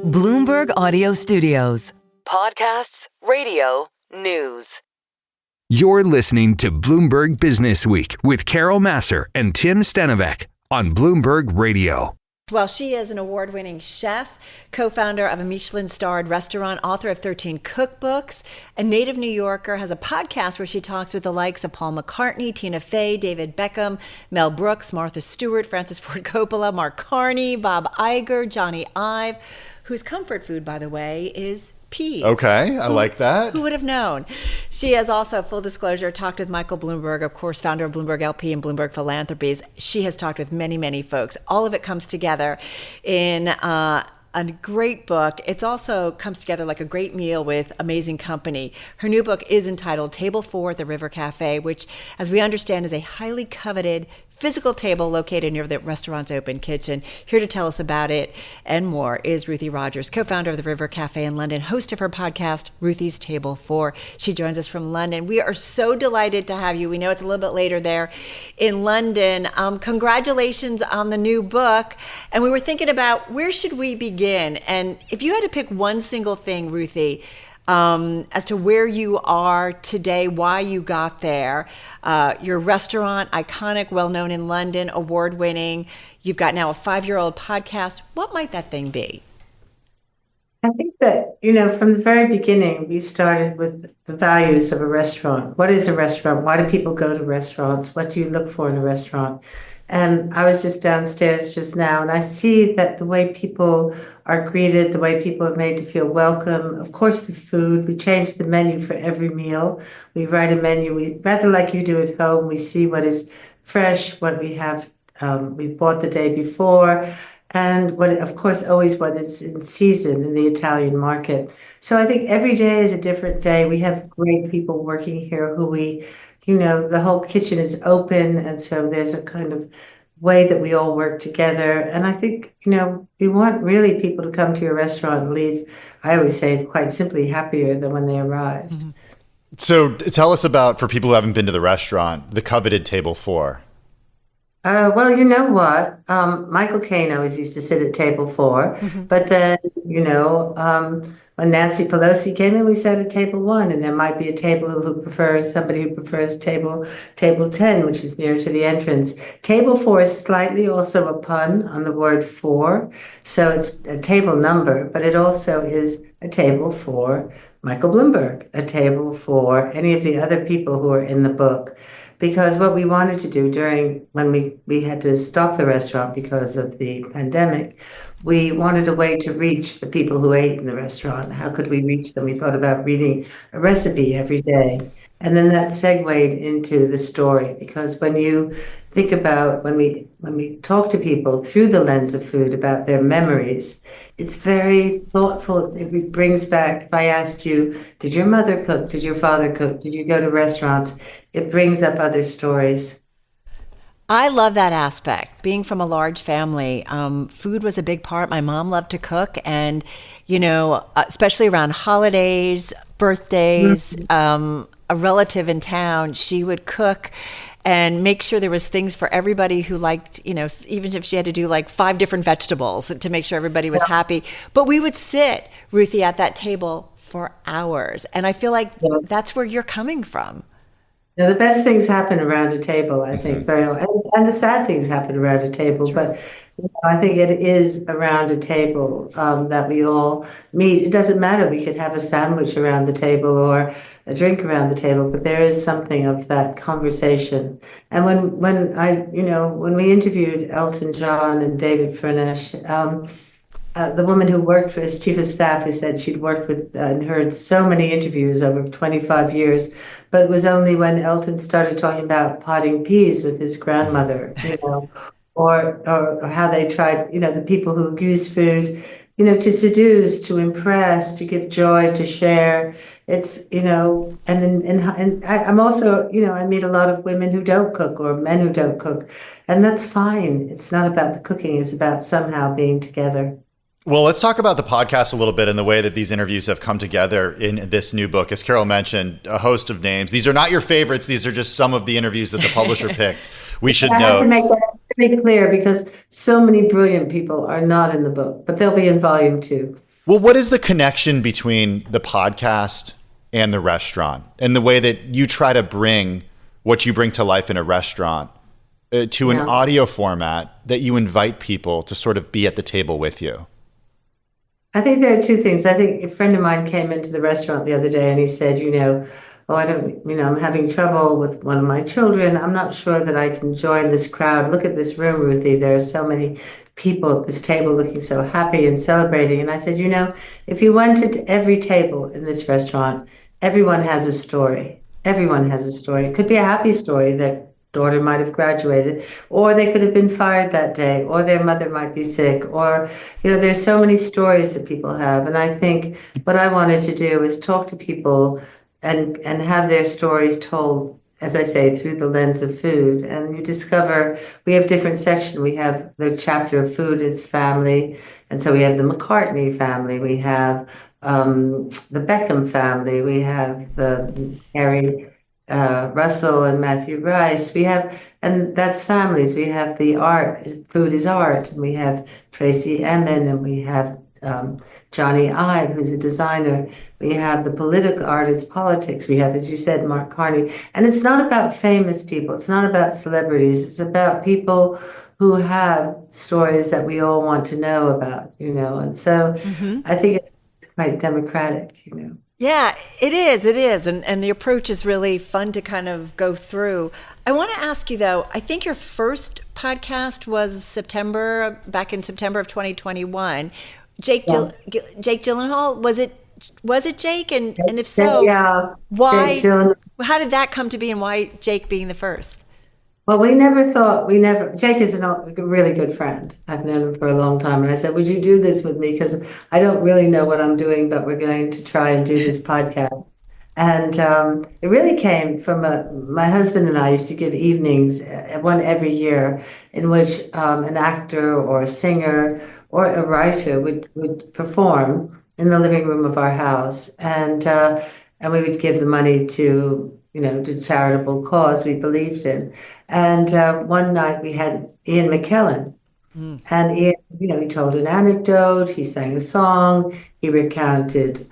Bloomberg Audio Studios. Podcasts, radio, news. You're listening to Bloomberg Businessweek with Carol Massar and Tim Stenovec on Bloomberg Radio. Well, she is an award-winning chef, co-founder of a Michelin-starred restaurant, author of 13 cookbooks, a native New Yorker, has a podcast where she talks with the likes of Paul McCartney, Tina Fey, David Beckham, Mel Brooks, Martha Stewart, Francis Ford Coppola, Mark Carney, Bob Iger, Johnny Ive, whose comfort food, by the way, is peas. Okay, I like that. Who would have known? She has also, full disclosure, talked with Michael Bloomberg, of course, founder of Bloomberg LP and Bloomberg Philanthropies. She has talked with many, many folks. All of it comes together in a great book. It's also comes together like a great meal with amazing company. Her new book is entitled Table 4 at the River Cafe, which, as we understand, is a highly coveted physical table located near the restaurant's open kitchen. Here to tell us about it and more is Ruthie Rogers, co-founder of the River Cafe in London, host of her podcast, Ruthie's Table 4. She joins us from London. We are so delighted to have you. We know it's a little bit later there in London. Congratulations on the new book. And we were thinking about where should we begin? And if you had to pick one single thing, Ruthie, as to where you are today, why you got there. Your restaurant, iconic, well-known in London, award-winning. You've got now a 5-year-old podcast. What might that thing be? I think that, from the very beginning, we started with the values of a restaurant. What is a restaurant? Why do people go to restaurants? What do you look for in a restaurant? And I was just downstairs just now, and I see that the way people are greeted, the way people are made to feel welcome, of course, the food, we change the menu for every meal. We write a menu, rather like you do at home, we see what is fresh, what we have, we bought the day before, and what, of course, always what is in season in the Italian market. So I think every day is a different day. We have great people working here who the whole kitchen is open, and so there's a kind of way that we all work together. And I think, we want really people to come to your restaurant and leave, I always say, quite simply happier than when they arrived. Mm-hmm. So tell us about, for people who haven't been to the restaurant, the coveted Table 4. Well, you know what? Michael Caine always used to sit at Table 4, but then, when Nancy Pelosi came in, we sat at Table 1, and there might be a table somebody who prefers table 10, which is near to the entrance. Table 4 is slightly also a pun on the word for, so it's a table number, but it also is a table for Michael Bloomberg, a table for any of the other people who are in the book. Because what we wanted to do when we had to stop the restaurant because of the pandemic, we wanted a way to reach the people who ate in the restaurant. How could we reach them? We thought about reading a recipe every day. And then that segued into the story, because when you think about when we talk to people through the lens of food about their memories, it's very thoughtful. It brings back, if I asked you, did your mother cook? Did your father cook? Did you go to restaurants? It brings up other stories. I love that aspect. Being from a large family, food was a big part. My mom loved to cook, and, especially around holidays, birthdays, a relative in town, she would cook and make sure there was things for everybody who liked, even if she had to do like 5 different vegetables to make sure everybody was happy. But we would sit, Ruthie, at that table for hours. And I feel like that's where you're coming from. The best things happen around a table, I think, and the sad things happen around a table. Sure. But I think it is around a table that we all meet. It doesn't matter. We could have a sandwich around the table or a drink around the table, but there is something of that conversation. And when we interviewed Elton John and David Furnish, the woman who worked for his chief of staff, who said she'd worked with and heard so many interviews over 25 years, but it was only when Elton started talking about potting peas with his grandmother, or how they tried, the people who use food, to seduce, to impress, to give joy, to share. It's, and I'm also, I meet a lot of women who don't cook or men who don't cook, and that's fine. It's not about the cooking. It's about somehow being together. Well, let's talk about the podcast a little bit and the way that these interviews have come together in this new book. As Carol mentioned, a host of names. These are not your favorites. These are just some of the interviews that the publisher picked. We should I note. have to make that really clear because so many brilliant people are not in the book, but they'll be in volume 2. Well, what is the connection between the podcast and the restaurant, and the way that you try to bring what you bring to life in a restaurant to an audio format that you invite people to sort of be at the table with you? I think there are two things. I think a friend of mine came into the restaurant the other day and he said, oh, I'm having trouble with one of my children. I'm not sure that I can join this crowd. Look at this room, Ruthie. There are so many people at this table looking so happy and celebrating. And I said, if you went to every table in this restaurant, everyone has a story. Everyone has a story. It could be a happy story. Their daughter might have graduated, or they could have been fired that day, or their mother might be sick, or, there's so many stories that people have. And I think what I wanted to do is talk to people and have their stories told, as I say, through the lens of food. And you discover we have different sections. We have the chapter of food is family. And so we have the McCartney family. We have the Beckham family. We have the Harry Russell and Matthew Rice. And that's families. We have the art, food is art. And we have Tracy Emin, and we have Johnny Ive, who's a designer. We have the political art is politics. We have, as you said, Mark Carney. And it's not about famous people. It's not about celebrities. It's about people who have stories that we all want to know about, And so I think it's quite democratic, Yeah, it is. It is. And the approach is really fun to kind of go through. I want to ask you, though, I think your first podcast was back in September of 2021. Jake Gyllenhaal, was it Jake? And if so, why? How did that come to be, and why Jake being the first? Well, Jake is a really good friend. I've known him for a long time. And I said, would you do this with me? Because I don't really know what I'm doing, but we're going to try and do this podcast. And it really came from my husband and I used to give evenings, one every year, in which an actor or a singer or a writer would perform in the living room of our house. And we would give the money to charitable cause we believed in. And one night we had Ian McKellen. And Ian, he told an anecdote, he sang a song, he recounted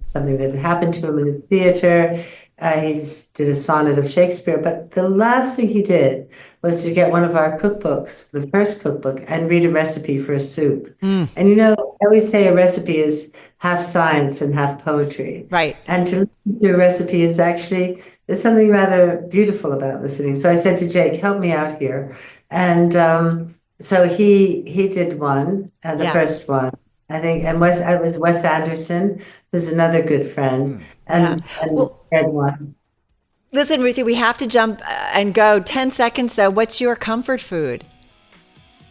something that had happened to him in the theater. He did a sonnet of Shakespeare. But the last thing he did was to get one of our cookbooks, the first cookbook, and read a recipe for a soup. And I always say a recipe is half science and half poetry. Right. And to listen to a recipe is actually, there's something rather beautiful about listening. So I said to Jake, help me out here. And so he did one, and the first one, I think, and it was Wes Anderson, who's another good friend, and read one. Listen, Ruthie, we have to jump and go. 10 seconds, though. What's your comfort food?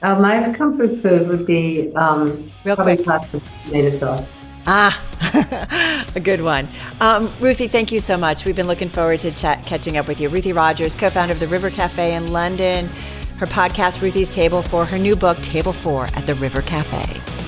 My comfort food would be Real probably quick. pasta with tomato sauce. A good one. Ruthie, thank you so much. We've been looking forward to catching up with you. Ruthie Rogers, co-founder of the River Cafe in London. Her podcast, Ruthie's Table 4, her new book, Table 4 at the River Cafe.